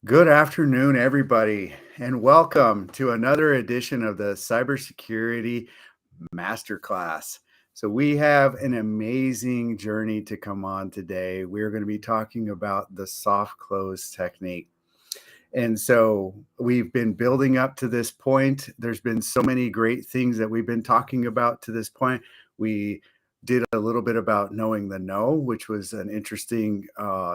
Good afternoon, everybody, and welcome to another edition of the Cybersecurity Masterclass. So, we have an amazing journey to come on today. We're going to be talking about the soft close technique. And so, we've been building up to this point. There's been so many great things that we've been talking about to this point. We did a little bit about knowing the no, which was an interesting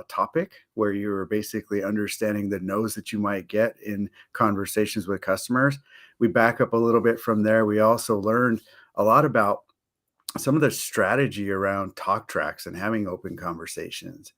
topic where you were basically understanding the no's that you might get in conversations with customers. We back up a little bit from there. We also learned a lot about some of the strategy around talk tracks and having open conversations.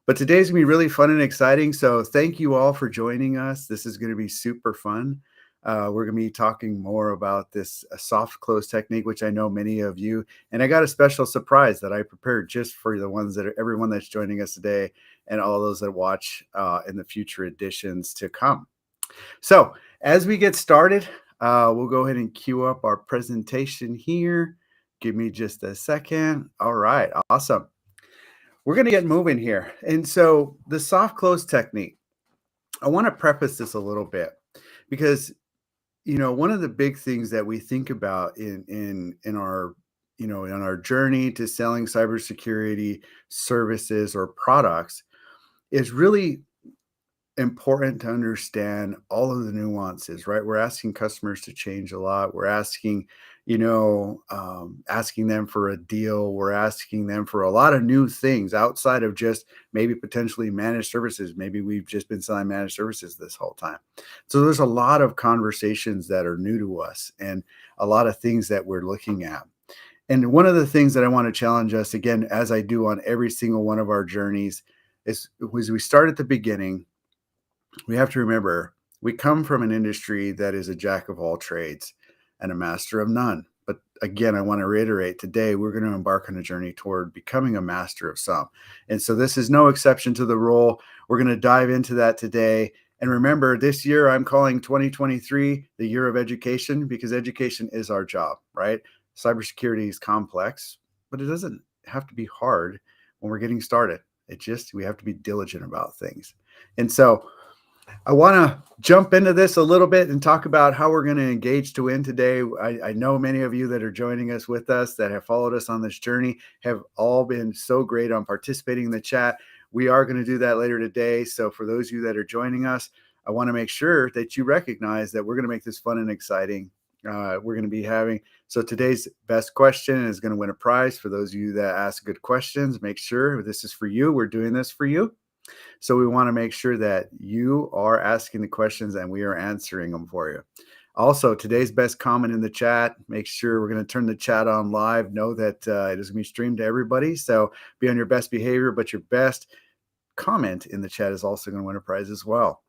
But today's gonna be really fun and exciting. So thank you all for joining us. This is gonna be super fun. We're gonna be talking more about this soft close technique, which I know many of you. And I got a special surprise that I prepared just for the ones that are everyone that's joining us today, and all those that watch in the future editions to come. So as we get started, we'll go ahead and queue up our presentation here. Give me just a second. All right, awesome. We're going to get moving here. And so the soft close technique, I want to preface this a little bit because one of the big things that we think about in our in our journey to selling cybersecurity services or products is really important to understand all of the nuances, right? We're asking customers to change a lot. We're asking, asking them for a deal. We're asking them for a lot of new things outside of just maybe potentially managed services. Maybe we've just been selling managed services this whole time. So there's a lot of conversations that are new to us and a lot of things that we're looking at. And one of the things that I want to challenge us again, as I do on every single one of our journeys, is was we start at the beginning. We have to remember we come from an industry that is a jack of all trades and a master of none. But again, I want to reiterate today, we're going to embark on a journey toward becoming a master of some. And so this is no exception to the rule. We're going to dive into that today. And remember, this year I'm calling 2023 the year of education because education is our job, right? Cybersecurity is complex, but it doesn't have to be hard when we're getting started. We have to be diligent about things. And so, I want to jump into this a little bit and talk about how we're going to engage to win today. I know many of you that are joining us with us that have followed us on this journey have all been so great on participating in the chat. We are going to do that later today. So for those of you that are joining us, I want to make sure that you recognize that we're going to make this fun and exciting. We're going to be having, so today's best question is going to win a prize. For those of you that ask good questions, make sure this is for you. We're doing this for you. So we want to make sure that you are asking the questions and we are answering them for you. Also, today's best comment in the chat, make sure we're going to turn the chat on live. Know that it is going to be streamed to everybody. So be on your best behavior, but your best comment in the chat is also going to win a prize as well.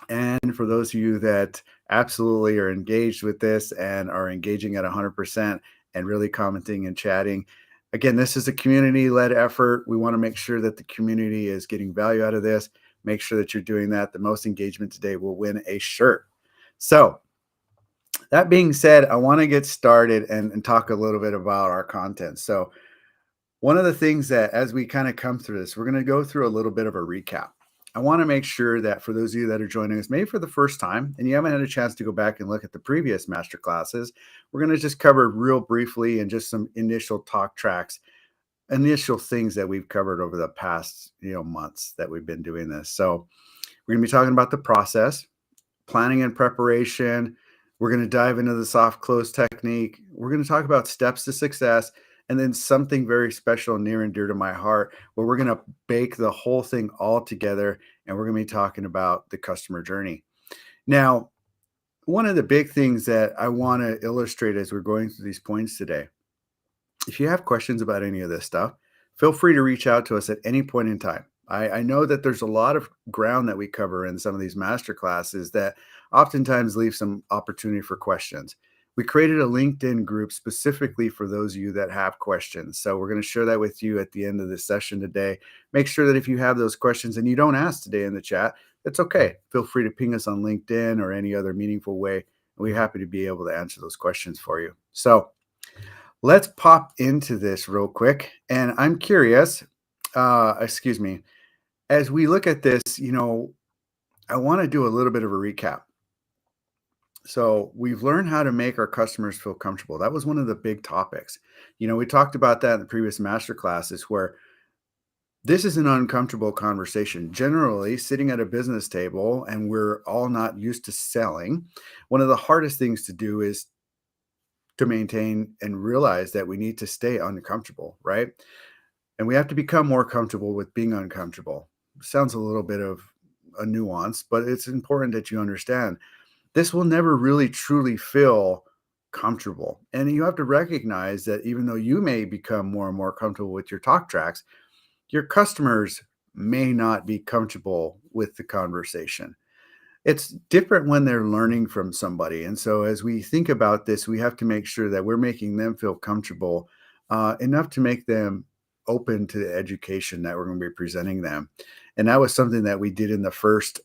And for those of you that absolutely are engaged with this and are engaging at 100% and really commenting and chatting, again, this is a community-led effort. We want to make sure that the community is getting value out of this. Make sure that you're doing that. The most engagement today will win a shirt. So that being said, I want to get started and talk a little bit about our content. So one of the things that as we kind of come through this, we're going to go through a little bit of a recap. I want to make sure that for those of you that are joining us, maybe for the first time, and you haven't had a chance to go back and look at the previous master classes, we're going to just cover real briefly and just some initial talk tracks, initial things that we've covered over the past months that we've been doing this. So we're going to be talking about the process, planning and preparation. We're going to dive into the soft close technique. We're going to talk about steps to success. And then something very special, near and dear to my heart, where we're going to bake the whole thing all together, and we're going to be talking about the customer journey. Now, one of the big things that I want to illustrate as we're going through these points today, if you have questions about any of this stuff, feel free to reach out to us at any point in time. I know that there's a lot of ground that we cover in some of these master classes that oftentimes leave some opportunity for questions. We created a LinkedIn group specifically for those of you that have questions. So we're going to share that with you at the end of this session today. Make sure that if you have those questions and you don't ask today in the chat, that's okay. Feel free to ping us on LinkedIn or any other meaningful way. We're happy to be able to answer those questions for you. So let's pop into this real quick. And I'm curious, as we look at this, I want to do a little bit of a recap. So we've learned how to make our customers feel comfortable. That was one of the big topics. We talked about that in the previous master classes where this is an uncomfortable conversation. Generally, sitting at a business table and we're all not used to selling, one of the hardest things to do is to maintain and realize that we need to stay uncomfortable, right? And we have to become more comfortable with being uncomfortable. Sounds a little bit of a nuance, but it's important that you understand this will never really truly feel comfortable. And you have to recognize that even though you may become more and more comfortable with your talk tracks, your customers may not be comfortable with the conversation. It's different when they're learning from somebody. And so, as we think about this, we have to make sure that we're making them feel comfortable enough to make them open to the education that we're going to be presenting them. And that was something that we did in the first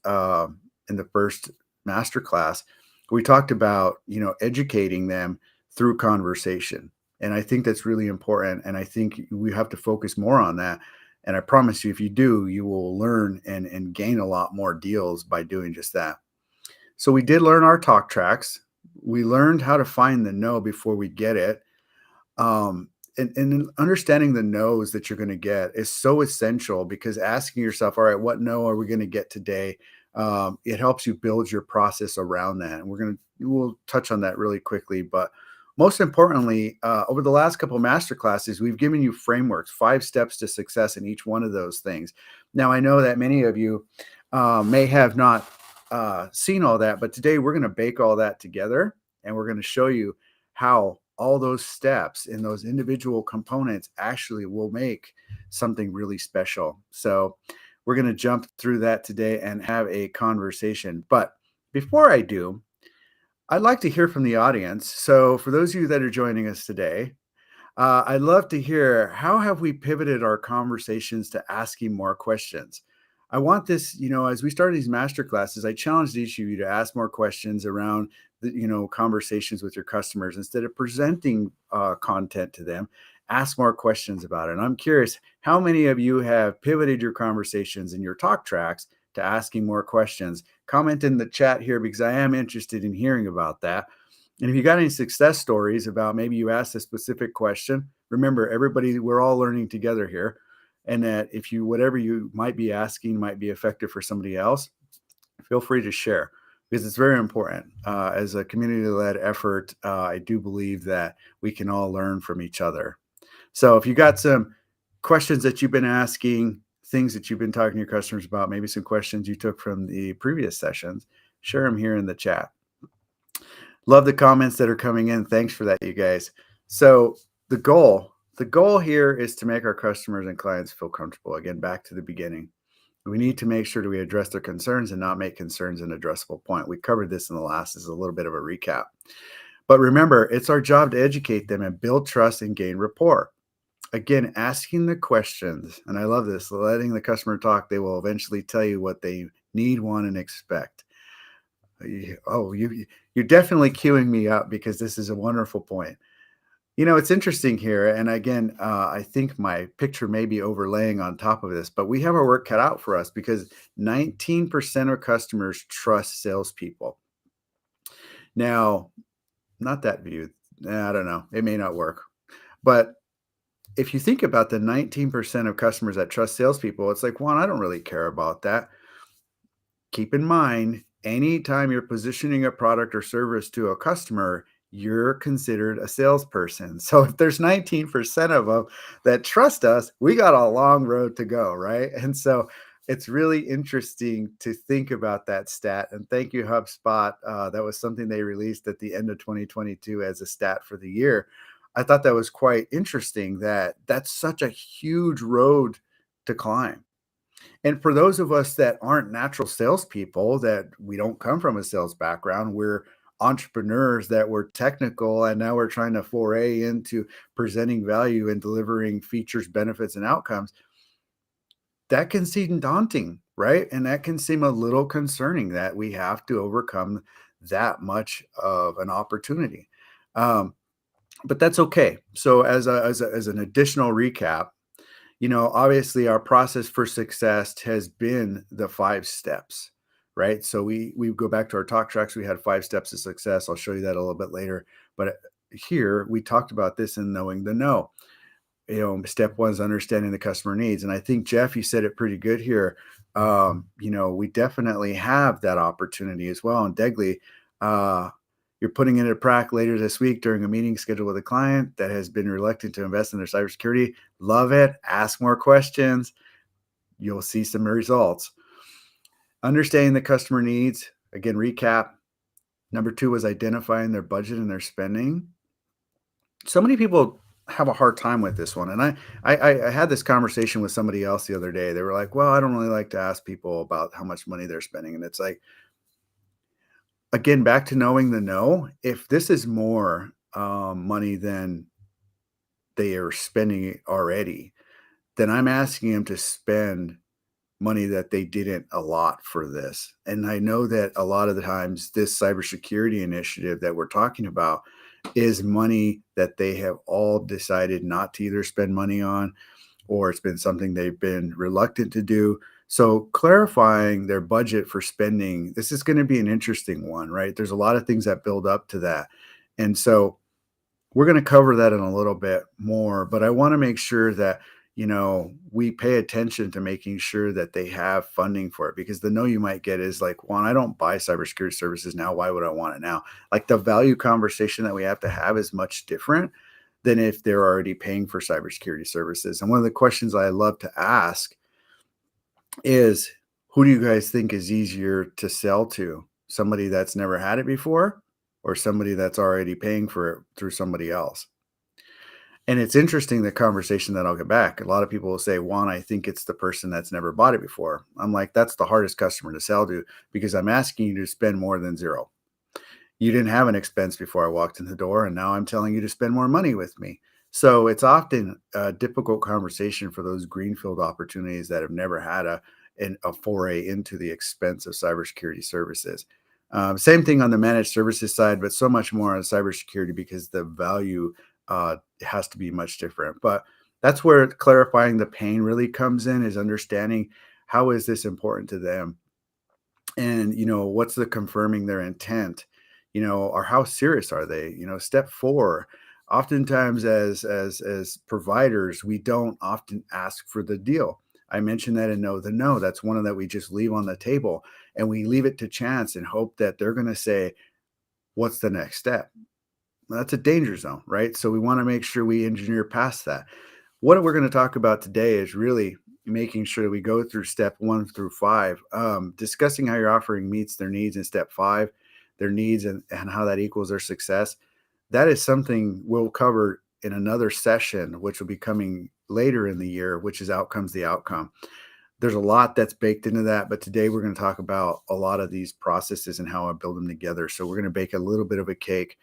master class. We talked about educating them through conversation, and I think that's really important. And I think we have to focus more on that. And I promise you, if you do, you will learn and gain a lot more deals by doing just that. So we did learn our talk tracks. We learned how to find the no before we get it. And understanding the no's that you're going to get is so essential because asking yourself, all right, what no are we going to get today? It helps you build your process around that. And we'll touch on that really quickly. But most importantly, over the last couple master classes, we've given you frameworks, 5 steps to success in each one of those things. Now, I know that many of you may have not seen all that, but today we're going to bake all that together and we're going to show you how all those steps in those individual components actually will make something really special. So we're going to jump through that today and have a conversation. But before I do, I'd like to hear from the audience. So for those of you that are joining us today, I'd love to hear how have we pivoted our conversations to asking more questions. I want this, as we start these master classes, I challenge each of you to ask more questions around the, conversations with your customers instead of presenting content to them. Ask more questions about it. And I'm curious, how many of you have pivoted your conversations in your talk tracks to asking more questions? Comment in the chat here because I am interested in hearing about that. And if you got any success stories about maybe you asked a specific question, remember, everybody, we're all learning together here. And that if whatever you might be asking might be effective for somebody else, feel free to share because it's very important. As a community-led effort, I do believe that we can all learn from each other. So if you got some questions that you've been asking, things that you've been talking to your customers about, maybe some questions you took from the previous sessions, share them here in the chat. Love the comments that are coming in. Thanks for that, you guys. So the goal here is to make our customers and clients feel comfortable. Again, back to the beginning. We need to make sure that we address their concerns and not make concerns an addressable point. We covered this in the last as a little bit of a recap. But remember, it's our job to educate them and build trust and gain rapport. Again, asking the questions, and I love this, letting the customer talk, they will eventually tell you what they need, want, and expect. You're definitely queuing me up because this is a wonderful point. It's interesting here, and again, I think my picture may be overlaying on top of this, but we have our work cut out for us because 19% of customers trust salespeople. Now, not that view. I don't know. It may not work. But if you think about the 19% of customers that trust salespeople, it's like, Juan, I don't really care about that. Keep in mind, anytime you're positioning a product or service to a customer, you're considered a salesperson. So if there's 19% of them that trust us, we got a long road to go, right? And so it's really interesting to think about that stat. And thank you, HubSpot. That was something they released at the end of 2022 as a stat for the year. I thought that was quite interesting that that's such a huge road to climb. And for those of us that aren't natural salespeople, that we don't come from a sales background, we're entrepreneurs that were technical, and now we're trying to foray into presenting value and delivering features, benefits, and outcomes. That can seem daunting, right? And that can seem a little concerning that we have to overcome that much of an opportunity. But that's okay. So as an additional recap, obviously our process for success has been the 5 steps, right? So we go back to our talk tracks. We had 5 steps to success. I'll show you that a little bit later. But here we talked about this in knowing the no. Step one is understanding the customer needs. And I think, Jeff, you said it pretty good here. We definitely have that opportunity as well. And Degley, uh, you're putting in a prac later this week during a meeting scheduled with a client that has been reluctant to invest in their cybersecurity. Love it. Ask more questions. You'll see some results. Understanding the customer needs. Again, recap. Number two was identifying their budget and their spending. So many people have a hard time with this one. And I had this conversation with somebody else the other day. They were like, well, I don't really like to ask people about how much money they're spending. And it's like, again, back to knowing the no. If this is more money than they are spending already, then I'm asking them to spend money that they didn't allot for this. And I know that a lot of the times this cybersecurity initiative that we're talking about is money that they have all decided not to either spend money on, or it's been something they've been reluctant to do. So clarifying their budget for spending, this is going to be an interesting one, right? There's a lot of things that build up to that. And so we're going to cover that in a little bit more, but I want to make sure that we pay attention to making sure that they have funding for it, because the no you might get is like, Juan, I don't buy cybersecurity services now. Why would I want it now? Like, the value conversation that we have to have is much different than if they're already paying for cybersecurity services. And one of the questions I love to ask is, who do you guys think is easier to sell to? Somebody that's never had it before, or somebody that's already paying for it through somebody else? And it's interesting, the conversation that I'll get back. A lot of people will say, Juan, I think it's the person that's never bought it before. I'm like, that's the hardest customer to sell to, because I'm asking you to spend more than zero. You didn't have an expense before I walked in the door, and now I'm telling you to spend more money with me. So it's often a difficult conversation for those greenfield opportunities that have never had a foray into the expense of cybersecurity services. Same thing on the managed services side, but so much more on cybersecurity, because the value has to be much different. But that's where clarifying the pain really comes in, is understanding how is this important to them, and what's the confirming their intent, or how serious are they. Step four, oftentimes as providers, we don't often ask for the deal. I mentioned that in know the no, that's one of that we just leave on the table, and we leave it to chance and hope that they're going to say, what's the next step? Well, that's a danger zone, right? So we want to make sure we engineer past that. What we're going to talk about today is really making sure that we go through step 1 through 5, discussing how your offering meets their needs in step 5, their needs, and how that equals their success. That is something we'll cover in another session, which will be coming later in the year, which is outcomes, the outcome. There's a lot that's baked into that, but today we're going to talk about a lot of these processes and how I build them together. So we're going to bake a little bit of a cake.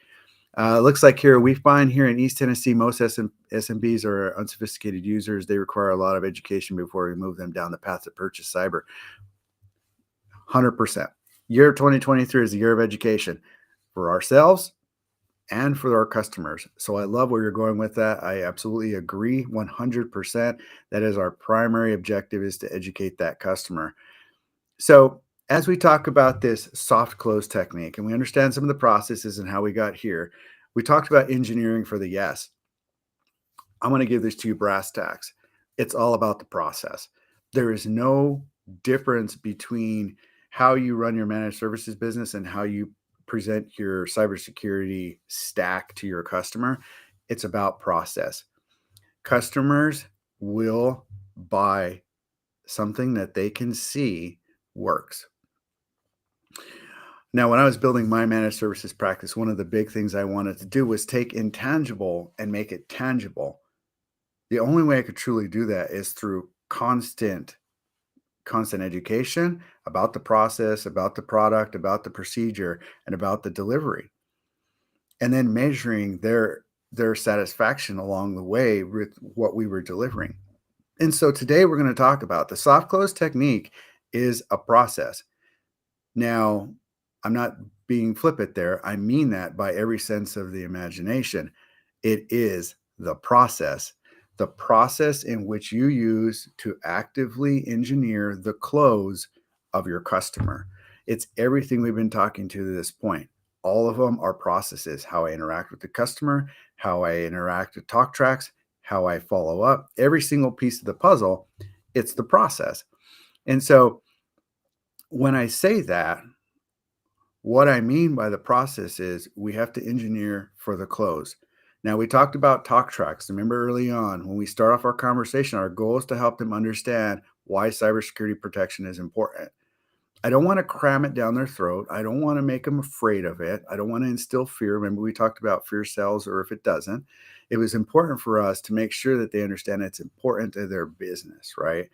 Looks like here we find here in East Tennessee, most SMBs are unsophisticated users. They require a lot of education before we move them down the path to purchase cyber. 100%. Year 2023 is the year of education for ourselves and for our customers. So I love where you're going with that. I absolutely agree 100%. That is our primary objective, is to educate that customer. So as we talk about this soft close technique, and we understand some of the processes and how we got here, we talked about engineering for the yes. I'm going to give this to you brass tacks. It's all about the process. There is no difference between how you run your managed services business and how you present your cybersecurity stack to your customer. It's about process. Customers will buy something that they can see works. Now, when I was building my managed services practice, one of the big things I wanted to do was take intangible and make it tangible. The only way I could truly do that is through constant education about the process, about the product, about the procedure, and about the delivery. And then measuring their satisfaction along the way with what we were delivering. And so today we're going to talk about the soft close technique is a process. Now, I'm not being flippant there. I mean that by every sense of the imagination. It is the process in which you use to actively engineer the close of your customer. It's everything we've been talking to this point. All of them are processes: how I interact with the customer, how I interact with talk tracks, how I follow up. Every single piece of the puzzle, it's the process. And so when I say that, what I mean by the process is we have to engineer for the close. Now, we talked about talk tracks. Remember early on when we start off our conversation, our goal is to help them understand why cybersecurity protection is important. I don't want to cram it down their throat. I don't want to make them afraid of it. I don't want to instill fear. Remember, we talked about fear sells or if it doesn't. It was important for us to make sure that they understand it's important to their business, right?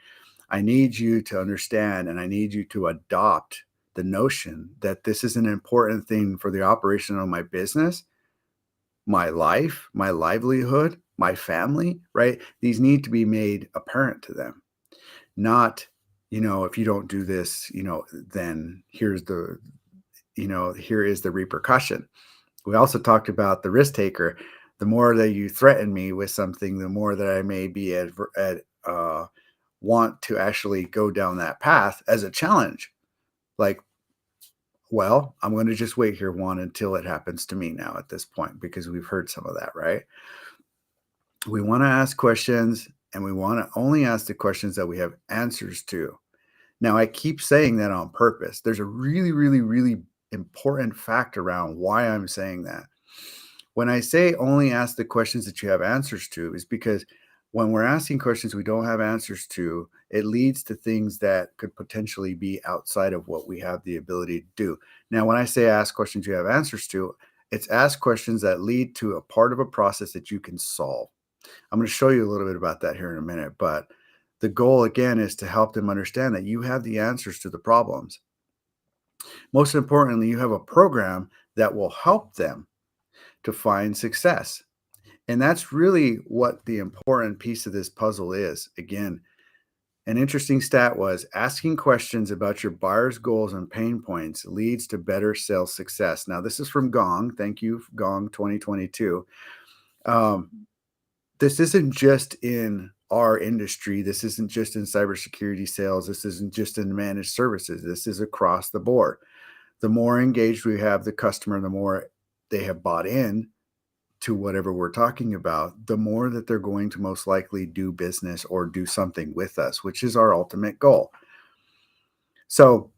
I need you to understand and I need you to adopt the notion that this is an important thing for the operation of my business, my life, my livelihood, my family, right? These need to be made apparent to them, not, if you don't do this, then here is the repercussion. We also talked about the risk taker. The more that you threaten me with something, the more that I may be want to actually go down that path as a challenge. Like, well, I'm going to just wait here one until it happens to me now at this point, because we've heard some of that, right? We want to ask questions and we want to only ask the questions that we have answers to. Now, I keep saying that on purpose. There's a really, really, really important fact around why I'm saying that. When I say only ask the questions that you have answers to, is because when we're asking questions we don't have answers to, it leads to things that could potentially be outside of what we have the ability to do. Now, when I say ask questions you have answers to, it's ask questions that lead to a part of a process that you can solve. I'm going to show you a little bit about that here in a minute, but the goal again is to help them understand that you have the answers to the problems. Most importantly, you have a program that will help them to find success. And that's really what the important piece of this puzzle is. Again, an interesting stat was asking questions about your buyer's goals and pain points leads to better sales success. Now, this is from Gong. Thank you, Gong 2022. This isn't just in our industry. This isn't just in cybersecurity sales. This isn't just in managed services. This is across the board. The more engaged we have the customer, the more they have bought in to whatever we're talking about, the more that they're going to most likely do business or do something with us, which is our ultimate goal. So,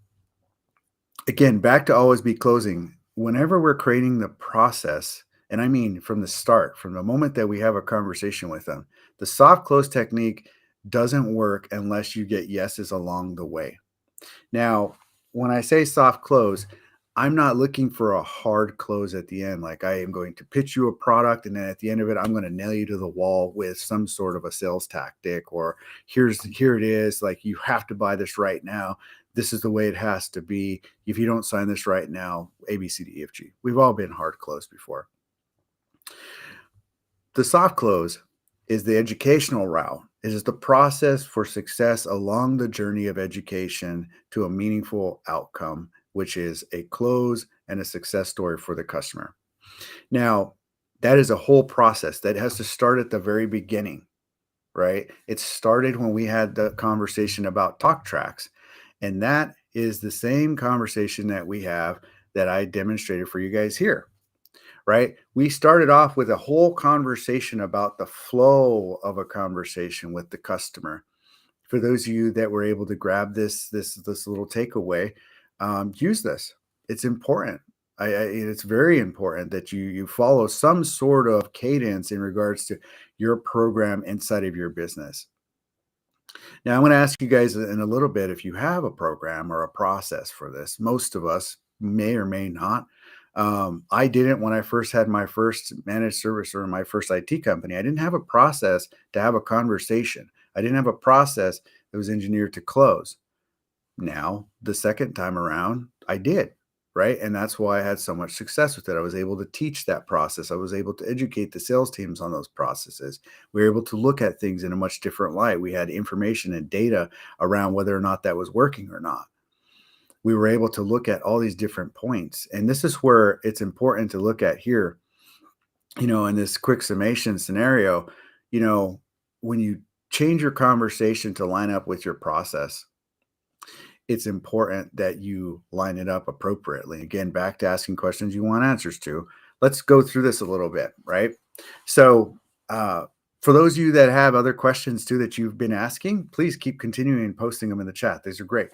again, back to always be closing. Whenever we're creating the process, and I mean from the start, from the moment that we have a conversation with them, the soft close technique doesn't work unless you get yeses along the way. Now, when I say soft close, I'm not looking for a hard close at the end. Like I am going to pitch you a product, and then at the end of it, I'm going to nail you to the wall with some sort of a sales tactic, or here it is. Like you have to buy this right now. This is the way it has to be. If you don't sign this right now, A, B, C, D, E, F, G. We've all been hard closed before. The soft close is the educational route. It is the process for success along the journey of education to a meaningful outcome, which is a close and a success story for the customer. Now, that is a whole process that has to start at the very beginning, right? It started when we had the conversation about talk tracks. And that is the same conversation that we have that I demonstrated for you guys here, right? We started off with a whole conversation about the flow of a conversation with the customer. For those of you that were able to grab this little takeaway, use this. It's important. It's very important that you follow some sort of cadence in regards to your program inside of your business. Now, I'm going to ask you guys in a little bit if you have a program or a process for this. Most of us may or may not. I didn't when I first had my first managed service or my first IT company. I didn't have a process to have a conversation. I didn't have a process that was engineered to close. Now, the second time around, I did, right? And that's why I had so much success with it. I was able to teach that process. I was able to educate the sales teams on those processes. We were able to look at things in a much different light. We had information and data around whether or not that was working or not. We were able to look at all these different points. And this is where it's important to look at here, in this quick summation scenario, when you change your conversation to line up with your process, it's important that you line it up appropriately. Again, back to asking questions you want answers to. Let's go through this a little bit, right? So, uh, for those of you that have other questions too that you've been asking, please keep continuing posting them in the chat. These are great.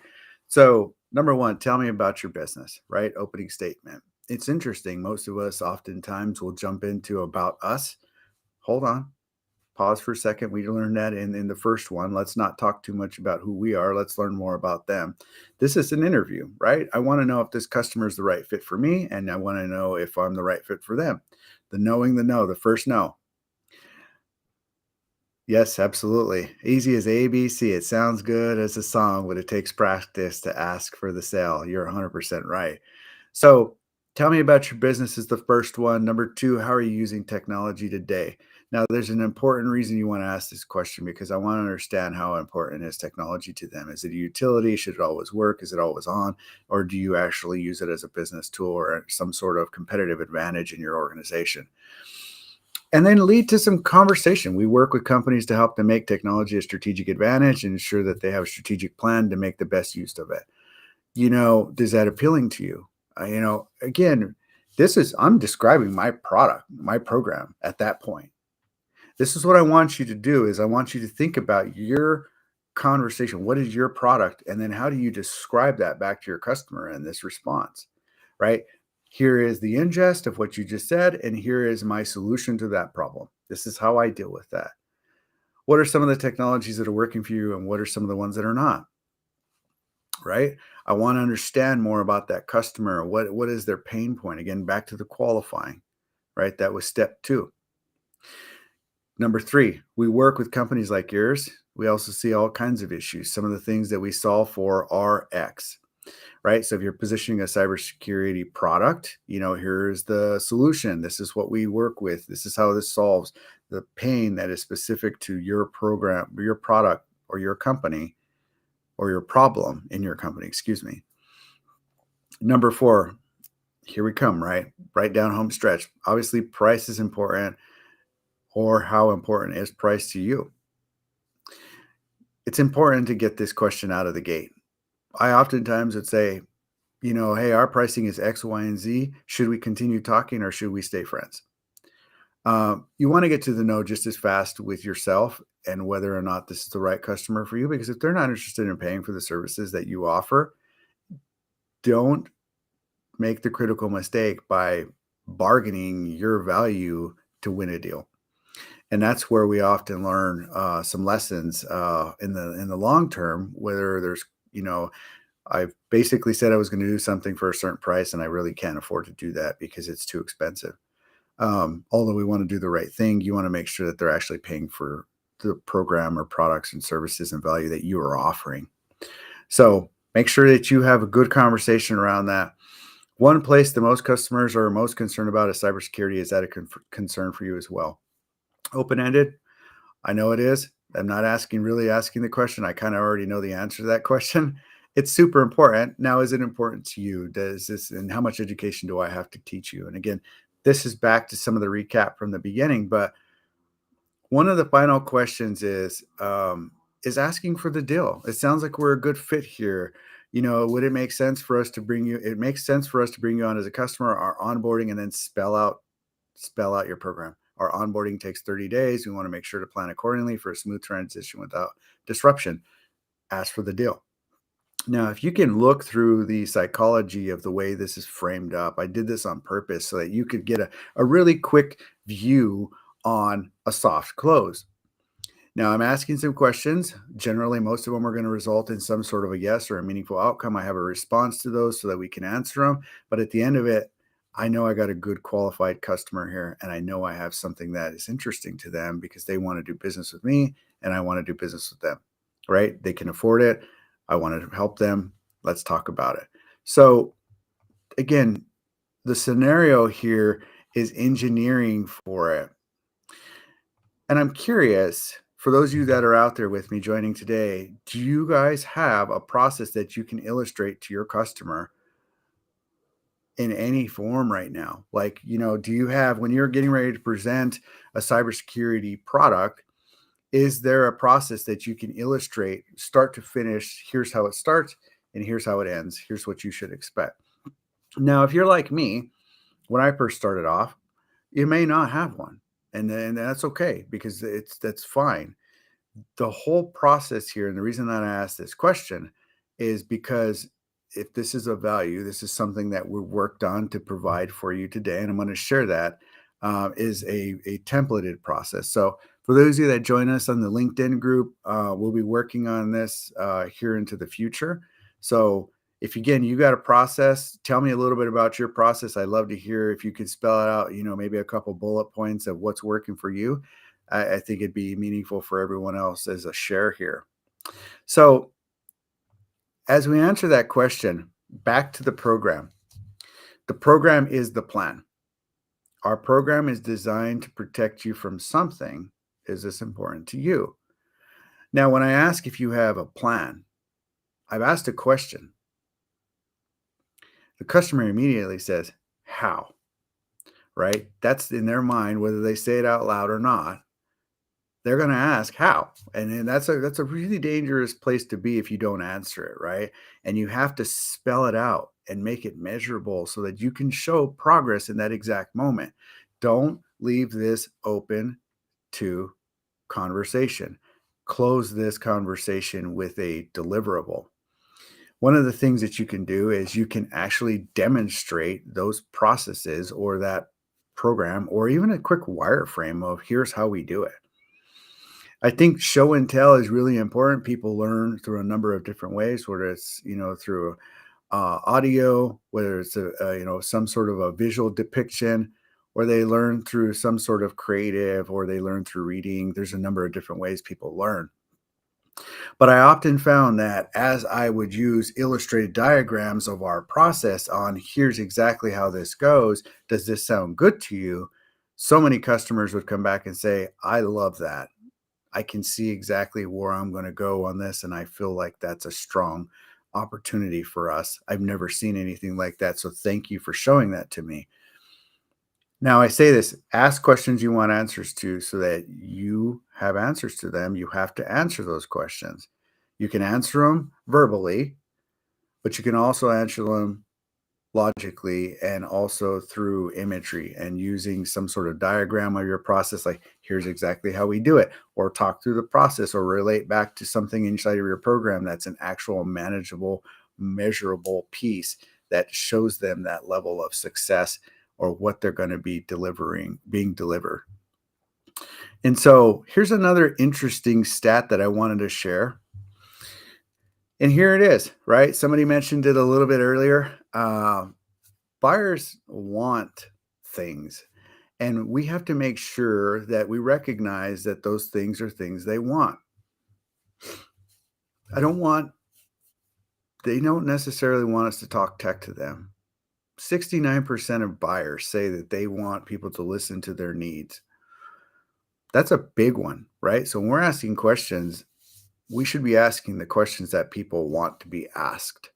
So, number one, tell me about your business, right? Opening statement. It's interesting. Most of us oftentimes will jump into about us. Hold on, pause for a second. We learned that in the first one. Let's not talk too much about who we are. Let's learn more about them. This is an interview, right? I want to know if this customer is the right fit for me, and I want to know if I'm the right fit for them. The knowing the no, the first no. Yes, absolutely. Easy as ABC. It sounds good as a song, but it takes practice to ask for the sale. You're 100% right. So tell me about your business is the first one. Number two, how are you using technology today? Now, there's an important reason you want to ask this question because I want to understand how important is technology to them. Is it a utility? Should it always work? Is it always on? Or do you actually use it as a business tool or some sort of competitive advantage in your organization? And then lead to some conversation. We work with companies to help them make technology a strategic advantage and ensure that they have a strategic plan to make the best use of it. Is that appealing to you? Again, I'm describing my product, my program at that point. This is what I want you to do is I want you to think about your conversation. What is your product? And then how do you describe that back to your customer in this response, right? Here is the ingest of what you just said, and here is my solution to that problem. This is how I deal with that. What are some of the technologies that are working for you, and what are some of the ones that are not? Right? I want to understand more about that customer. What is their pain point? Again, back to the qualifying, right? That was step two. Number three, we work with companies like yours. We also see all kinds of issues. Some of the things that we solve for are X, right? So if you're positioning a cybersecurity product, here's the solution. This is what we work with. This is how this solves the pain that is specific to your program, your product, or your company, or your problem in your company, excuse me. Number four, here we come, right down home stretch. Obviously, price is important, or how important is price to you? It's important to get this question out of the gate. I oftentimes would say, hey, our pricing is X, Y, and Z. Should we continue talking or should we stay friends? You want to get to the know just as fast with yourself and whether or not this is the right customer for you, because if they're not interested in paying for the services that you offer, don't make the critical mistake by bargaining your value to win a deal. And that's where we often learn some lessons in the long term. Whether I've basically said I was going to do something for a certain price, and I really can't afford to do that because it's too expensive. Although we want to do the right thing, you want to make sure that they're actually paying for the program or products and services and value that you are offering. So make sure that you have a good conversation around that. One place the most customers are most concerned about is cybersecurity. Is that a concern for you as well? Open-ended? I know it is. I'm not really asking the question. I kind of already know the answer to that question. It's super important. Now, is it important to you? And how much education do I have to teach you? And again, this is back to some of the recap from the beginning, but one of the final questions is asking for the deal. It sounds like we're a good fit here. Would it make sense for us to bring you? It makes sense for us to bring you on as a customer, our onboarding, and then spell out your program. Our onboarding takes 30 days. We want to make sure to plan accordingly for a smooth transition without disruption. Ask for the deal. Now, if you can look through the psychology of the way this is framed up, I did this on purpose so that you could get a really quick view on a soft close. Now, I'm asking some questions. Generally, most of them are going to result in some sort of a yes or a meaningful outcome. I have a response to those so that we can answer them. But at the end of it, I know I got a good qualified customer here, and I know I have something that is interesting to them because they want to do business with me and I want to do business with them, right? They can afford it. I want to help them. Let's talk about it. So again, the scenario here is engineering for it. And I'm curious, for those of you that are out there with me joining today, do you guys have a process that you can illustrate to your customer in any form right now? Like, do you have, when you're getting ready to present a cybersecurity product, is there a process that you can illustrate start to finish? Here's how it starts. and here's how it ends. Here's what you should expect. Now, if you're like me, when I first started off, you may not have one, and then that's okay because that's fine. The whole process here, and the reason that I asked this question is because if this is of value, this is something that we worked on to provide for you today, and I'm going to share that is a templated process. So for those of you that join us on the LinkedIn group, we'll be working on this here into the future. So if again you got a process, tell me a little bit about your process. I'd love to hear if you could spell it out, maybe a couple bullet points of what's working for you. I think it'd be meaningful for everyone else as a share here. So, as we answer that question, back to the program. The program is the plan. Our program is designed to protect you from something. Is this important to you? Now, when I ask if you have a plan, I've asked a question. The customer immediately says, how? Right? That's in their mind, whether they say it out loud or not. They're going to ask how, and then that's a really dangerous place to be if you don't answer it, right? And you have to spell it out and make it measurable so that you can show progress in that exact moment. Don't leave this open to conversation. Close this conversation with a deliverable. One of the things that you can do is you can actually demonstrate those processes or that program or even a quick wireframe of here's how we do it. I think show and tell is really important. People learn through a number of different ways, whether it's through audio, whether it's some sort of a visual depiction, or they learn through some sort of creative, or they learn through reading. There's a number of different ways people learn. But I often found that as I would use illustrated diagrams of our process on here's exactly how this goes, does this sound good to you? So many customers would come back and say, I love that. I can see exactly where I'm going to go on this. And I feel like that's a strong opportunity for us. I've never seen anything like that. So thank you for showing that to me. Now, I say this, ask questions you want answers to so that you have answers to them. You have to answer those questions. You can answer them verbally, but you can also answer them logically and also through imagery and using some sort of diagram of your process, like here's exactly how we do it, or talk through the process or relate back to something inside of your program that's an actual manageable, measurable piece that shows them that level of success or what they're going to be being delivered. And so here's another interesting stat that I wanted to share. And here it is, right? Somebody mentioned it a little bit earlier. Buyers want things, and we have to make sure that we recognize that those things are things they want. They don't necessarily want us to talk tech to them. 69% of buyers say that they want people to listen to their needs. That's a big one, right? So when we're asking questions, we should be asking the questions that people want to be asked,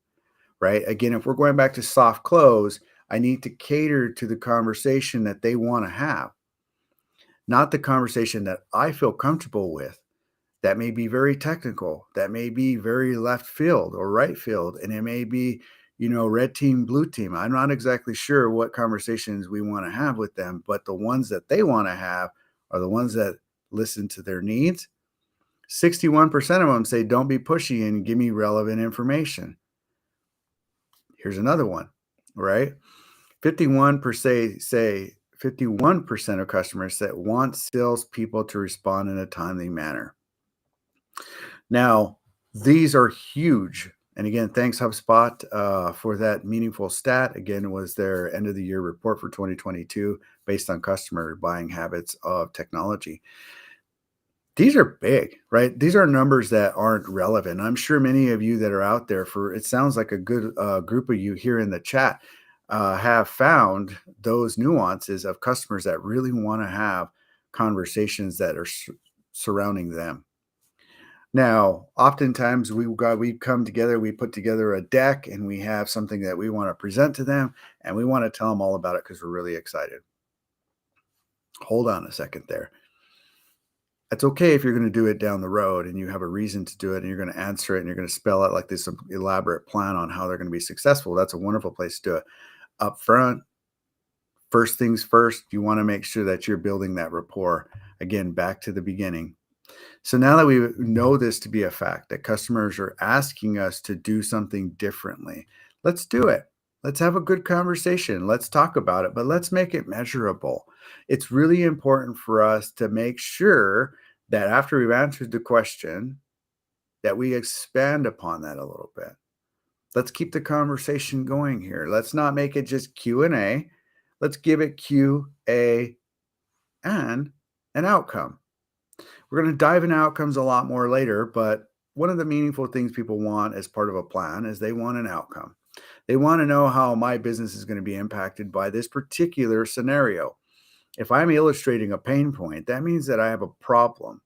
right? Again, if we're going back to soft close, I need to cater to the conversation that they want to have, not the conversation that I feel comfortable with. That may be very technical. That may be very left field or right field. And it may be, red team, blue team. I'm not exactly sure what conversations we want to have with them, but the ones that they want to have are the ones that listen to their needs. 61% of them say, don't be pushy and give me relevant information. Here's another one, right? 51% of customers that want salespeople to respond in a timely manner. Now, these are huge. And again, thanks HubSpot for that meaningful stat. Again, it was their end of the year report for 2022 based on customer buying habits of technology. These are big, right? These are numbers that aren't relevant. I'm sure many of you that are out there it sounds like a good group of you here in the chat have found those nuances of customers that really want to have conversations that are surrounding them. Now, oftentimes we come together, we put together a deck and we have something that we want to present to them and we want to tell them all about it because we're really excited. Hold on a second there. It's okay if you're going to do it down the road and you have a reason to do it and you're going to answer it and you're going to spell out like this elaborate plan on how they're going to be successful. That's a wonderful place to do it. Up front, first things first, you want to make sure that you're building that rapport. Again, back to the beginning. So now that we know this to be a fact, that customers are asking us to do something differently, let's do it. Let's have a good conversation. Let's talk about it, but let's make it measurable. It's really important for us to make sure that after we've answered the question, that we expand upon that a little bit. Let's keep the conversation going here. Let's not make it just Q&A. Let's give it Q, A, and an outcome. We're going to dive into outcomes a lot more later, but one of the meaningful things people want as part of a plan is they want an outcome. They want to know how my business is going to be impacted by this particular scenario. If I'm illustrating a pain point, that means that I have a problem.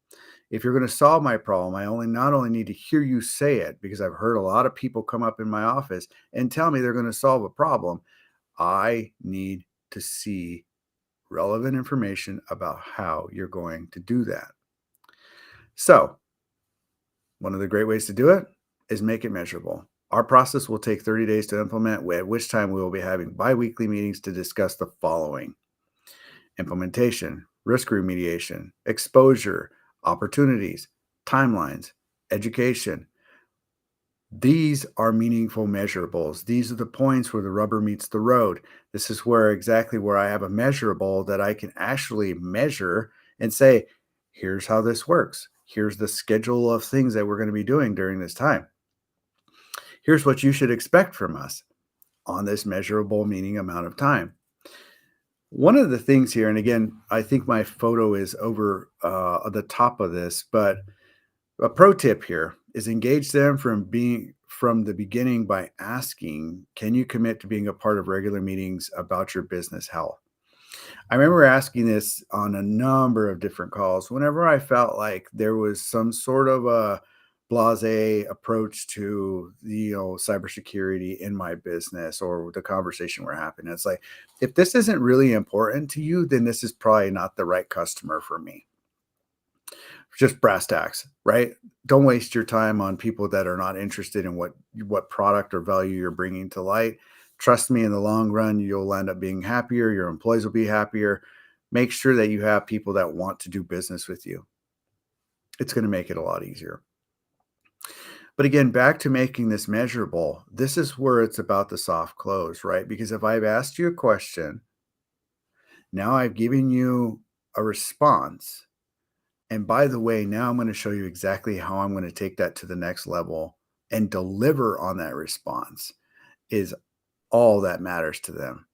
If you're going to solve my problem, I only not only need to hear you say it, because I've heard a lot of people come up in my office and tell me they're going to solve a problem. I need to see relevant information about how you're going to do that. So, one of the great ways to do it is make it measurable. Our process will take 30 days to implement, at which time we will be having bi-weekly meetings to discuss the following: implementation, risk remediation, exposure, opportunities, timelines, education. These are meaningful measurables. These are the points where the rubber meets the road. This is where exactly where I have a measurable that I can actually measure and say, here's how this works. Here's the schedule of things that we're going to be doing during this time. Here's what you should expect from us on this measurable meaning amount of time. One of the things here, and again, I think my photo is over the top of this, but a pro tip here is engage them from the beginning by asking, can you commit to being a part of regular meetings about your business health? I remember asking this on a number of different calls whenever I felt like there was some sort of a blase approach to cybersecurity in my business or the conversation we're having. It's like, if this isn't really important to you, then this is probably not the right customer for me. Just brass tacks, right? Don't waste your time on people that are not interested in what product or value you're bringing to light. Trust me, in the long run, you'll end up being happier. Your employees will be happier. Make sure that you have people that want to do business with you. It's going to make it a lot easier. But again, back to making this measurable, this is where it's about the soft close, right? Because if I've asked you a question, now I've given you a response. And by the way, now I'm going to show you exactly how I'm going to take that to the next level and deliver on that response is all that matters to them.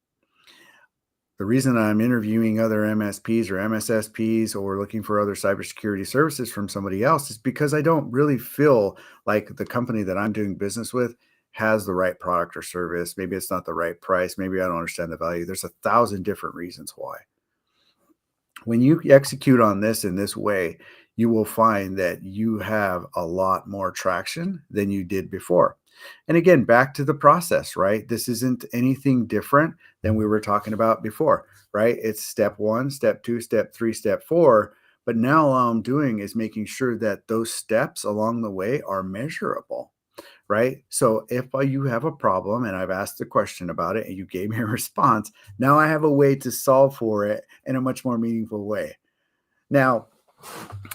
The reason I'm interviewing other MSPs or MSSPs or looking for other cybersecurity services from somebody else is because I don't really feel like the company that I'm doing business with has the right product or service. Maybe it's not the right price. Maybe I don't understand the value. There's 1,000 different reasons why. When you execute on this in this way, you will find that you have a lot more traction than you did before. And again, back to the process, right? This isn't anything different than we were talking about before, right? It's step one, step two, step three, step four. But now all I'm doing is making sure that those steps along the way are measurable, right? So if you have a problem and I've asked a question about it and you gave me a response, now I have a way to solve for it in a much more meaningful way. Now,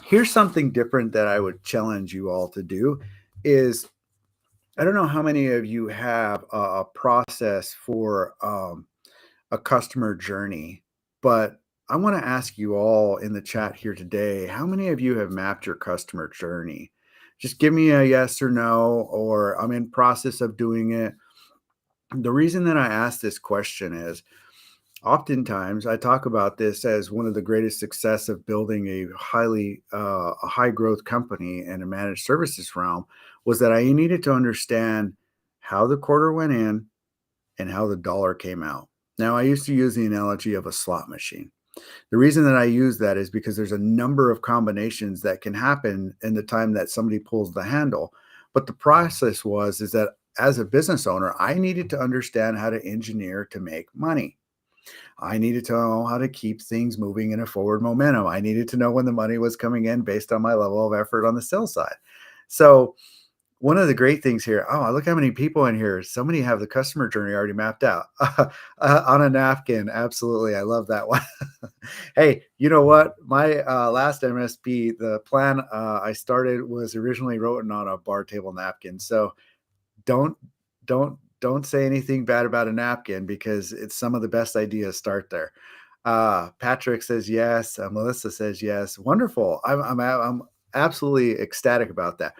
here's something different that I would challenge you all to do is I don't know how many of you have a process for a customer journey, but I want to ask you all in the chat here today, how many of you have mapped your customer journey? Just give me a yes or no, or I'm in process of doing it. The reason that I ask this question is oftentimes I talk about this as one of the greatest success of building a high growth company in a managed services realm was that I needed to understand how the quarter went in and how the dollar came out. Now, I used to use the analogy of a slot machine. The reason that I use that is because there's a number of combinations that can happen in the time that somebody pulls the handle. But the process is that as a business owner, I needed to understand how to engineer to make money. I needed to know how to keep things moving in a forward momentum. I needed to know when the money was coming in based on my level of effort on the sales side. So, one of the great things here, oh, look how many people in here. So many have the customer journey already mapped out on a napkin. Absolutely. I love that one. Hey, you know what? My last MSP, the plan I started was originally written on a bar table napkin. So don't don't say anything bad about a napkin because it's some of the best ideas start there. Patrick says yes. Melissa says yes. Wonderful. I'm absolutely ecstatic about that.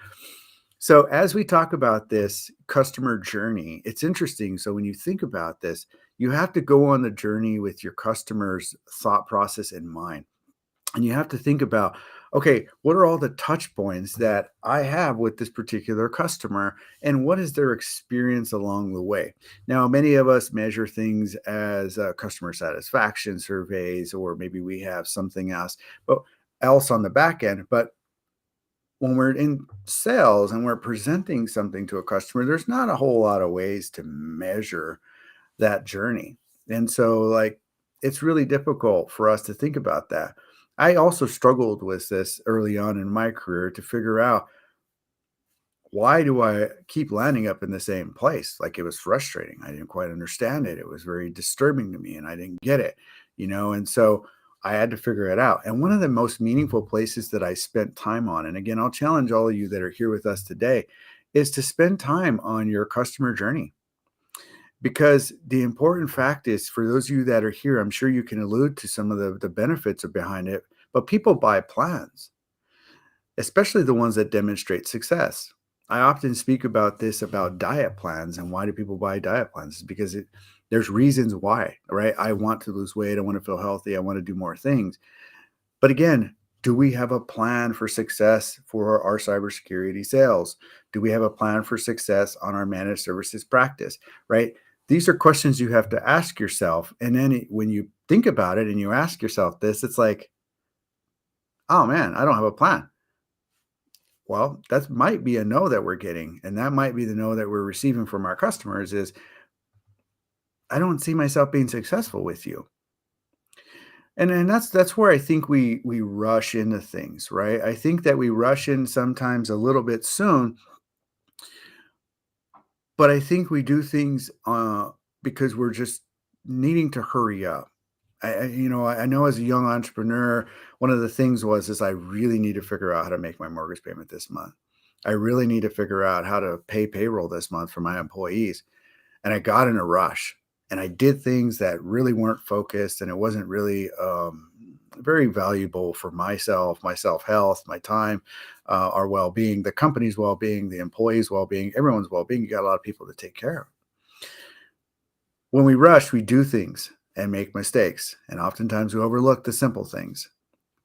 So as we talk about this customer journey, it's interesting. So when you think about this, you have to go on the journey with your customer's thought process in mind. And you have to think about, okay, what are all the touch points that I have with this particular customer and what is their experience along the way? Now, many of us measure things as customer satisfaction surveys, or maybe we have something else on the back end. But when we're in sales and we're presenting something to a customer, there's not a whole lot of ways to measure that journey. And so, like, it's really difficult for us to think about that. I also struggled with this early on in my career to figure out, why do I keep landing up in the same place? Like, it was frustrating. I didn't quite understand it. It was very disturbing to me and I didn't get it. And so I had to figure it out. And one of the most meaningful places that I spent time on, and again, I'll challenge all of you that are here with us today, is to spend time on your customer journey. Because the important fact is, for those of you that are here, I'm sure you can allude to some of the benefits are behind it, but people buy plans, especially the ones that demonstrate success. I often speak about this, about diet plans, and why do people buy diet plans? It's because there's reasons why, right? I want to lose weight. I want to feel healthy. I want to do more things. But again, do we have a plan for success for our cybersecurity sales? Do we have a plan for success on our managed services practice, right? These are questions you have to ask yourself. And then when you think about it and you ask yourself this, it's like, oh man, I don't have a plan. Well, that might be a no that we're getting. And that might be the no that we're receiving from our customers is, I don't see myself being successful with you. And that's where I think we rush into things, right? I think that we rush in sometimes a little bit soon, but I think we do things because we're just needing to hurry up. I know as a young entrepreneur, one of the things was is I really need to figure out how to make my mortgage payment this month. I really need to figure out how to pay payroll this month for my employees. And I got in a rush and I did things that really weren't focused, and it wasn't really very valuable for myself, my self health, my time, our well being, the company's well being, the employees' well being, everyone's well being. You got a lot of people to take care of. When we rush, we do things and make mistakes, and oftentimes we overlook the simple things.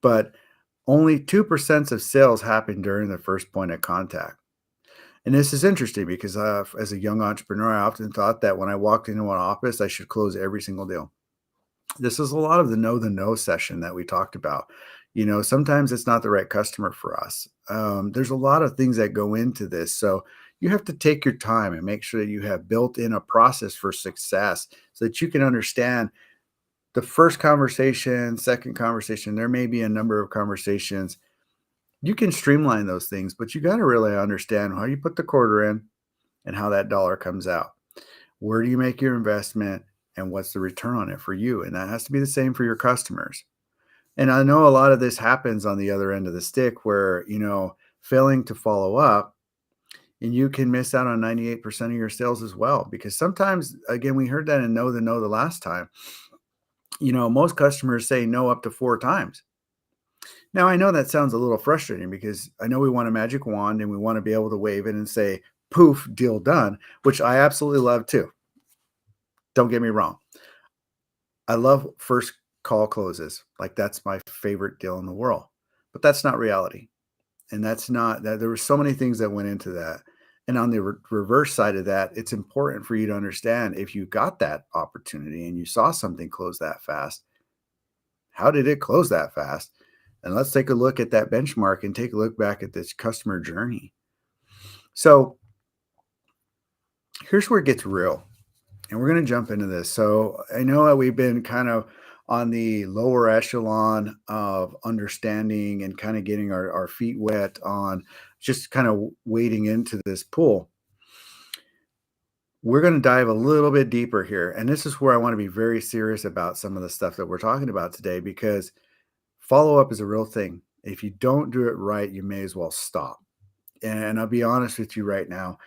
But only 2% of sales happen during the first point of contact. And this is interesting because as a young entrepreneur, I often thought that when I walked into an office, I should close every single deal. This is a lot of the no session that we talked about. Sometimes it's not the right customer for us. There's a lot of things that go into this. So you have to take your time and make sure that you have built in a process for success so that you can understand the first conversation, second conversation. There may be a number of conversations. You can streamline those things, but you got to really understand how you put the quarter in and how that dollar comes out. Where do you make your investment and what's the return on it for you? And that has to be the same for your customers. And I know a lot of this happens on the other end of the stick where, failing to follow up, and you can miss out on 98% of your sales as well. Because sometimes, again, we heard that in Know the No the last time, most customers say no up to 4 times. Now, I know that sounds a little frustrating because I know we want a magic wand and we want to be able to wave it and say, poof, deal done, which I absolutely love too. Don't get me wrong. I love first call closes. Like, that's my favorite deal in the world. But that's not reality. And that's not that there were so many things that went into that. And on the reverse side of that, it's important for you to understand, if you got that opportunity and you saw something close that fast, how did it close that fast? And let's take a look at that benchmark and take a look back at this customer journey. So here's where it gets real. And we're going to jump into this. So I know that we've been kind of on the lower echelon of understanding and kind of getting our feet wet on just kind of wading into this pool. We're going to dive a little bit deeper here. And this is where I want to be very serious about some of the stuff that we're talking about today, because follow up is a real thing. If you don't do it right, you may as well stop. And I'll be honest with you right now.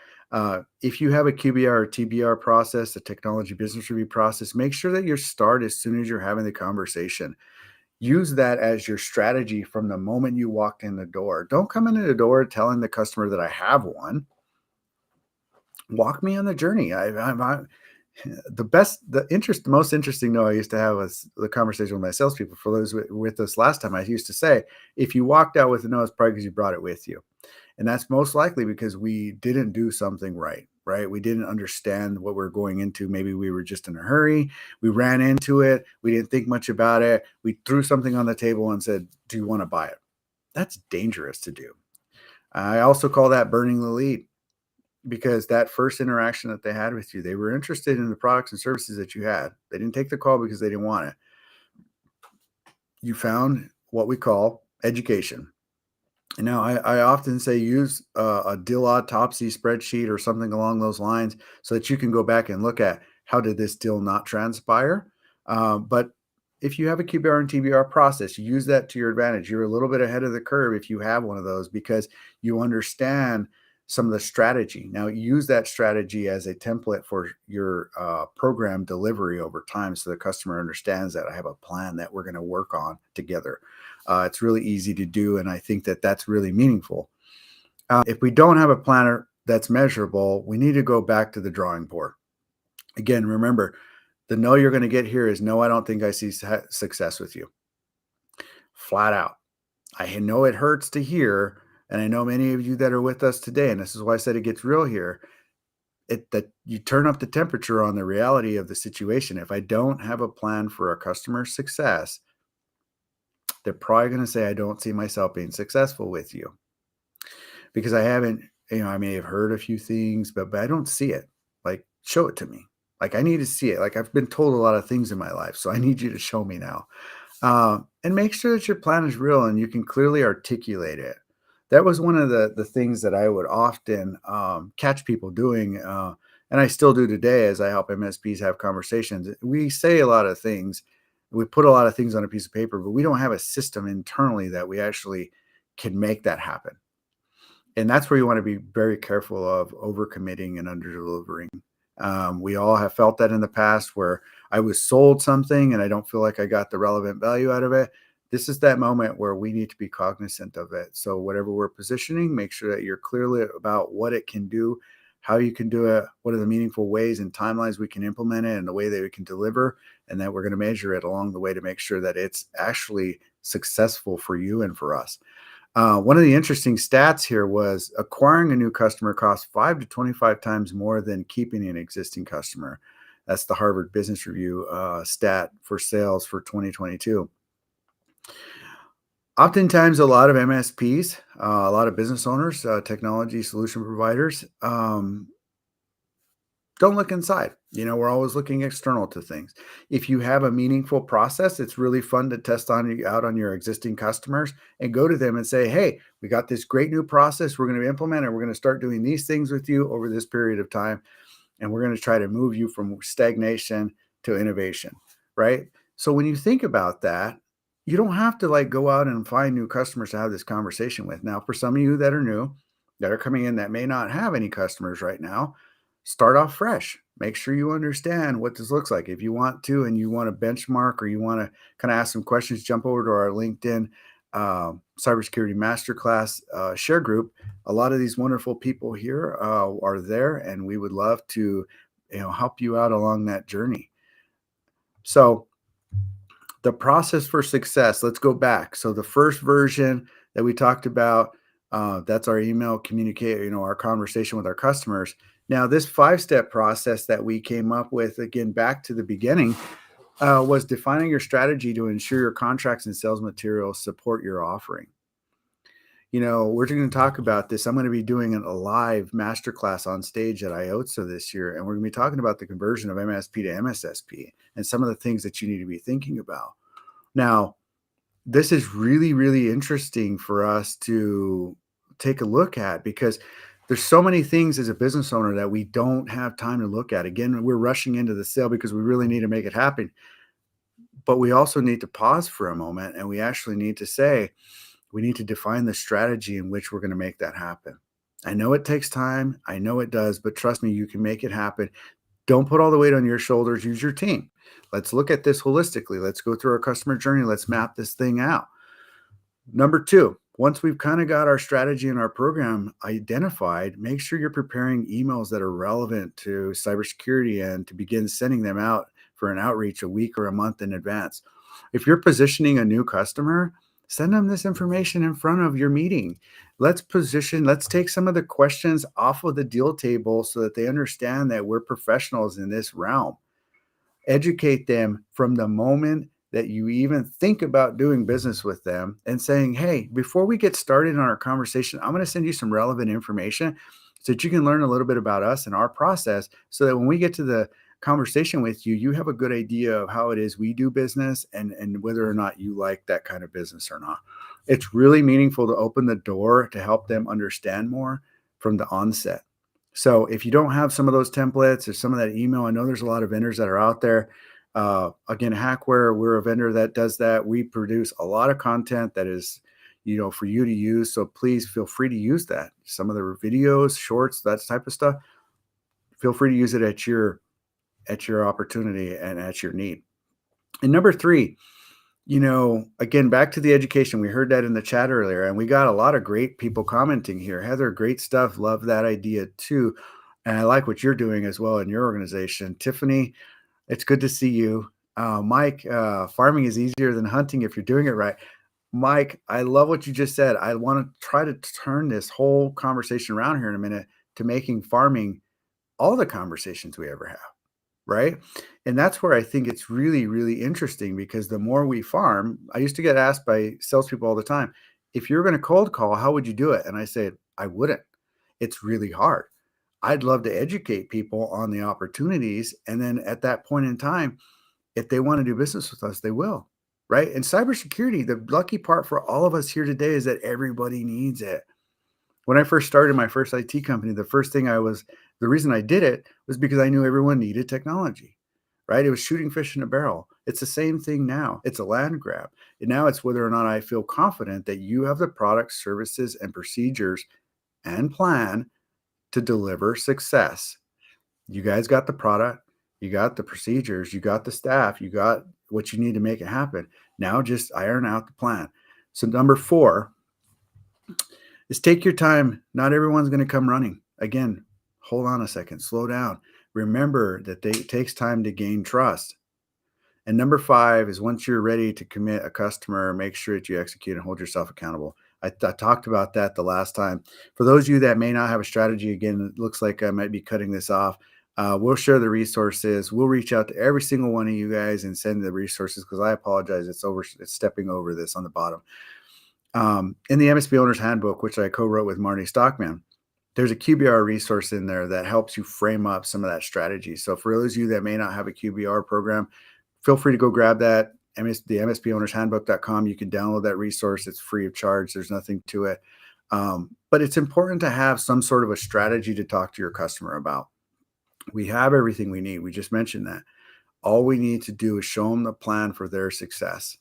If you have a QBR or TBR process, a technology business review process, make sure that you start as soon as you're having the conversation. Use that as your strategy from the moment you walked in the door. Don't come into the door telling the customer that I have one. Walk me on the journey. The most interesting note I used to have was the conversation with my salespeople. For those with us last time, I used to say, if you walked out with a no, it's probably because you brought it with you. And that's most likely because we didn't do something right, right? We didn't understand what we're going into. Maybe we were just in a hurry. We ran into it. We didn't think much about it. We threw something on the table and said, do you want to buy it? That's dangerous to do. I also call that burning the lead, because that first interaction that they had with you, they were interested in the products and services that you had. They didn't take the call because they didn't want it. You found what we call education. And now I often say use a deal autopsy spreadsheet or something along those lines so that you can go back and look at how did this deal not transpire. But if you have a QBR and TBR process, use that to your advantage. You're a little bit ahead of the curve if you have one of those, because you understand some of the strategy. Now use that strategy as a template for your program delivery over time, so the customer understands that I have a plan that we're going to work on together. It's really easy to do, and I think that that's really meaningful. If we don't have a planner that's measurable, we need to go back to the drawing board. Again, remember, the no you're going to get here is no, I don't think I see success with you. Flat out. I know it hurts to hear, and I know many of you that are with us today, and this is why I said it gets real here. That you turn up the temperature on the reality of the situation. If I don't have a plan for a customer's success, they're probably going to say, I don't see myself being successful with you, because I haven't, I may have heard a few things, but I don't see it. Like, show it to me. Like, I need to see it. Like, I've been told a lot of things in my life, so I need you to show me now. And make sure that your plan is real and you can clearly articulate it. That was one of the things that I would often catch people doing, and I still do today as I help MSPs have conversations. We say a lot of things, we put a lot of things on a piece of paper, but we don't have a system internally that we actually can make that happen. And that's where you want to be very careful of overcommitting and under-delivering. We all have felt that in the past, where I was sold something and I don't feel like I got the relevant value out of it. This is that moment where we need to be cognizant of it. So whatever we're positioning, make sure that you're clearly about what it can do, how you can do it, what are the meaningful ways and timelines we can implement it, and the way that we can deliver, and that we're going to measure it along the way to make sure that it's actually successful for you and for us. One of the interesting stats here was acquiring a new customer costs 5 to 25 times more than keeping an existing customer. That's the Harvard Business Review stat for sales for 2022. Oftentimes, a lot of MSPs, a lot of business owners, technology solution providers, don't look inside. We're always looking external to things. If you have a meaningful process, it's really fun to test out on your existing customers and go to them and say, hey, we got this great new process we're going to implement, and we're going to start doing these things with you over this period of time. And we're going to try to move you from stagnation to innovation, right? So when you think about that, you don't have to like go out and find new customers to have this conversation with. Now, for some of you that are new, that are coming in that may not have any customers right now, start off fresh. Make sure you understand what this looks like. If you want to, and you want to benchmark, or you want to kind of ask some questions, jump over to our LinkedIn cybersecurity masterclass share group. A lot of these wonderful people here are there, and we would love to help you out along that journey. So the process for success, let's go back. So the first version that we talked about, that's our email communicate, our conversation with our customers. Now, this 5-step process that we came up with, again, back to the beginning, was defining your strategy to ensure your contracts and sales materials support your offering. we're going to talk about this. I'm going to be doing a live masterclass on stage at IOTSA this year, and we're going to be talking about the conversion of MSP to MSSP and some of the things that you need to be thinking about. Now, this is really, really interesting for us to take a look at because there's so many things as a business owner that we don't have time to look at. Again, we're rushing into the sale because we really need to make it happen. But we also need to pause for a moment and we actually need to say, we need to define the strategy in which we're going to make that happen. I know it takes time. I know it does, but trust me, you can make it happen. Don't put all the weight on your shoulders. Use your team. Let's look at this holistically. Let's go through our customer journey. Let's map this thing out. Number two, once we've kind of got our strategy and our program identified, make sure you're preparing emails that are relevant to cybersecurity and to begin sending them out for an outreach a week or a month in advance. If you're positioning a new customer, send them this information in front of your meeting. Let's take some of the questions off of the deal table so that they understand that we're professionals in this realm. Educate them from the moment that you even think about doing business with them and saying, hey, before we get started on our conversation, I'm going to send you some relevant information so that you can learn a little bit about us and our process so that when we get to the conversation with you, you have a good idea of how it is we do business and whether or not you like that kind of business or not. It's really meaningful to open the door to help them understand more from the onset. So if you don't have some of those templates or some of that email, I know there's a lot of vendors that are out there. Again, Hackware, we're a vendor that does that. We produce a lot of content that is, for you to use. So please feel free to use that. Some of the videos, shorts, that type of stuff. Feel free to use it at your opportunity and at your need. And number three, again, back to the education. We heard that in the chat earlier, and we got a lot of great people commenting here. Heather, great stuff. Love that idea too. And I like what you're doing as well in your organization. Tiffany, it's good to see you. Mike, farming is easier than hunting if you're doing it right. Mike, I love what you just said. I want to try to turn this whole conversation around here in a minute to making farming all the conversations we ever have. Right. And that's where I think it's really, really interesting because the more we farm, I used to get asked by salespeople all the time, if you're going to cold call, how would you do it? And I said, I wouldn't. It's really hard. I'd love to educate people on the opportunities. And then at that point in time, if they want to do business with us, they will. Right. And cybersecurity, the lucky part for all of us here today is that everybody needs it. When I first started my first IT company, the reason I did it was because I knew everyone needed technology, right? It was shooting fish in a barrel. It's the same thing now. It's a land grab. And now it's whether or not I feel confident that you have the products, services, and procedures and plan to deliver success. You guys got the product, you got the procedures, you got the staff, you got what you need to make it happen. Now just iron out the plan. So number 4, is take your time. Not everyone's going to come running. Again, hold on a second, slow down. Remember that it takes time to gain trust. And number 5 is once you're ready to commit a customer, make sure that you execute and hold yourself accountable. I talked about that the last time. For those of you that may not have a strategy, again, it looks like I might be cutting this off. We'll share the resources. We'll reach out to every single one of you guys and send the resources because I apologize. It's stepping over this on the bottom. In the MSP Owner's Handbook, which I co-wrote with Marty Stockman, there's a QBR resource in there that helps you frame up some of that strategy. So for those of you that may not have a QBR program, feel free to go grab that, the MSPOwnersHandbook.com. You can download that resource. It's free of charge. There's nothing to it. But it's important to have some sort of a strategy to talk to your customer about. We have everything we need. We just mentioned that. All we need to do is show them the plan for their success.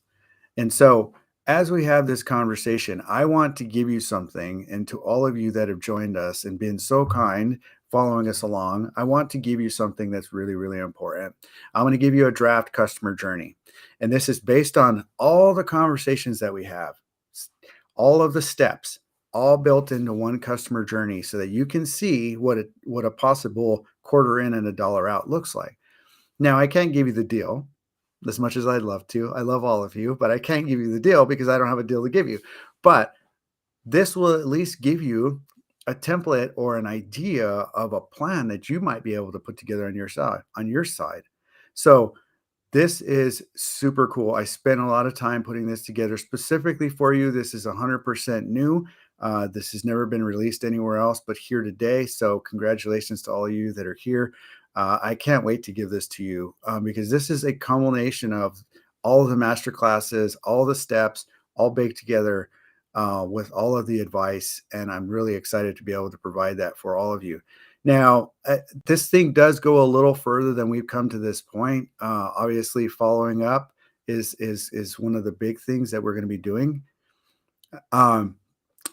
And so as we have this conversation, I want to give you something, and to all of you that have joined us and been so kind following us along, I want to give you something that's really, really important. I'm going to give you a draft customer journey. And this is based on all the conversations that we have, all of the steps, all built into one customer journey so that you can see what a possible quarter in and a dollar out looks like. Now, I can't give you the deal as much as I'd love to. I love all of you, but I can't give you the deal because I don't have a deal to give you. But this will at least give you a template or an idea of a plan that you might be able to put together on your side. So this is super cool. I spent a lot of time putting this together specifically for you. This is 100% new. This has never been released anywhere else but here today. So, congratulations to all of you that are here. I can't wait to give this to you because this is a culmination of all of the master classes, all the steps, all baked together with all of the advice. And I'm really excited to be able to provide that for all of you. Now, this thing does go a little further than we've come to this point. Obviously, following up is one of the big things that we're going to be doing. Um,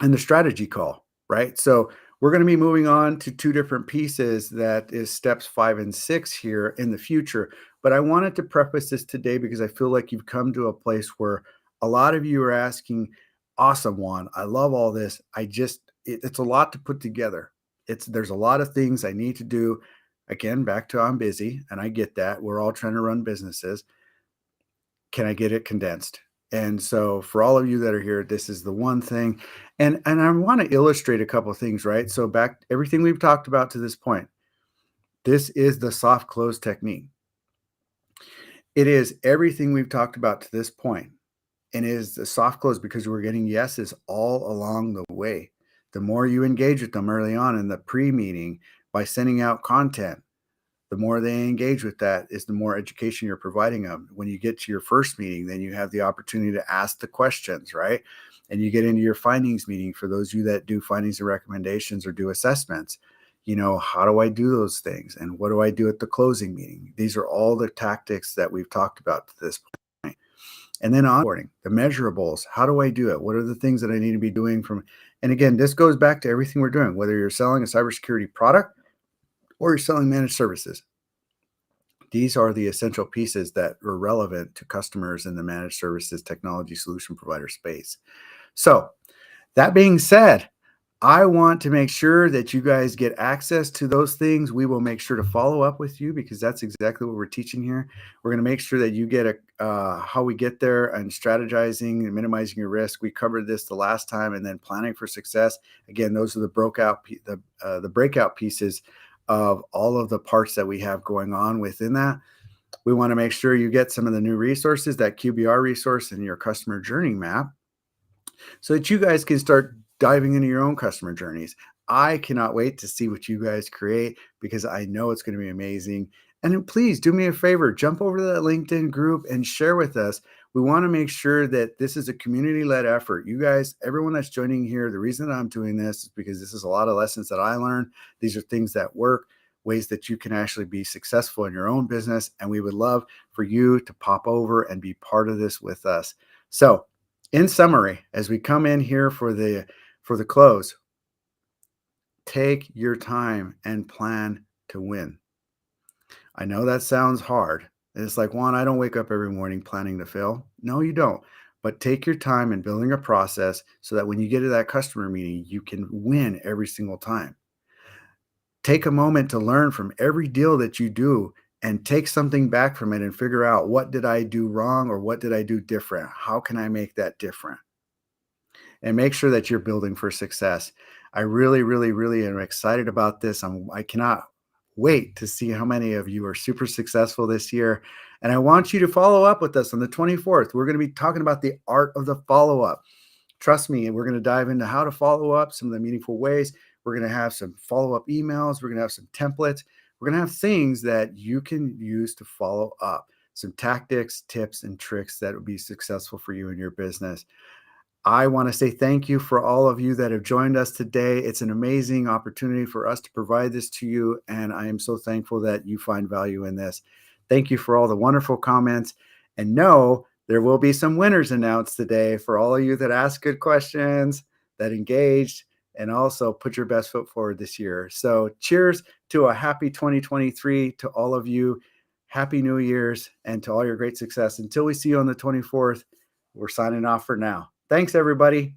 and the strategy call, right? So we're going to be moving on to two different pieces that is steps 5 and 6 here in the future. But I wanted to preface this today because I feel like you've come to a place where a lot of you are asking, awesome, Juan, I love all this. It's a lot to put together. There's a lot of things I need to do. Again, back to I'm busy, and I get that. We're all trying to run businesses. Can I get it condensed? And so for all of you that are here, this is the one thing. And I want to illustrate a couple of things, right? So back everything we've talked about to this point. This is the soft close technique. It is everything we've talked about to this point, and it is the soft close because we're getting yeses all along the way. The more you engage with them early on in the pre-meeting by sending out content, the more they engage with that is the more education you're providing them. When you get to your first meeting, then you have the opportunity to ask the questions, right? And you get into your findings meeting for those of you that do findings and recommendations or do assessments. How do I do those things? And what do I do at the closing meeting? These are all the tactics that we've talked about to this point. And then onboarding, the measurables. How do I do it? What are the things that I need to be doing and again, this goes back to everything we're doing, whether you're selling a cybersecurity product or you're selling managed services. These are the essential pieces that are relevant to customers in the managed services technology solution provider space. So, that being said, I want to make sure that you guys get access to those things. We will make sure to follow up with you because that's exactly what we're teaching here. We're going to make sure that you get how we get there and strategizing and minimizing your risk. We covered this the last time, and then planning for success. Again, those are the breakout pieces of all of the parts that we have going on within that. We want to make sure you get some of the new resources, that QBR resource and your customer journey map, so that you guys can start diving into your own customer journeys. I cannot wait to see what you guys create because I know it's going to be amazing. And then please do me a favor, jump over to that LinkedIn group and share with us. We want to make sure that this is a community-led effort. You guys, everyone that's joining here, the reason that I'm doing this is because this is a lot of lessons that I learned. These are things that work, ways that you can actually be successful in your own business. And we would love for you to pop over and be part of this with us. So, in summary, as we come in here for the close, take your time and plan to win. I know that sounds hard. It's like, Juan, I don't wake up every morning planning to fail. No, you don't. But take your time in building a process so that when you get to that customer meeting, you can win every single time. Take a moment to learn from every deal that you do and take something back from it and figure out, what did I do wrong or what did I do different? How can I make that different? And make sure that you're building for success. I really, really, really am excited about this. I cannot wait to see how many of you are super successful this year. And I want you to follow up with us on the 24th. We're going to be talking about the art of the follow-up. Trust me, we're going to dive into how to follow up, some of the meaningful ways. We're going to have some follow-up emails. We're going to have some templates. We're going to have things that you can use to follow up, some tactics, tips, and tricks that will be successful for you in your business. I want to say thank you for all of you that have joined us today. It's an amazing opportunity for us to provide this to you, and I am so thankful that you find value in this. Thank you for all the wonderful comments, and know there will be some winners announced today for all of you that asked good questions, that engaged, and also put your best foot forward this year. So cheers to a happy 2023 to all of you. Happy New Year's and to all your great success. Until we see you on the 24th, we're signing off for now. Thanks, everybody.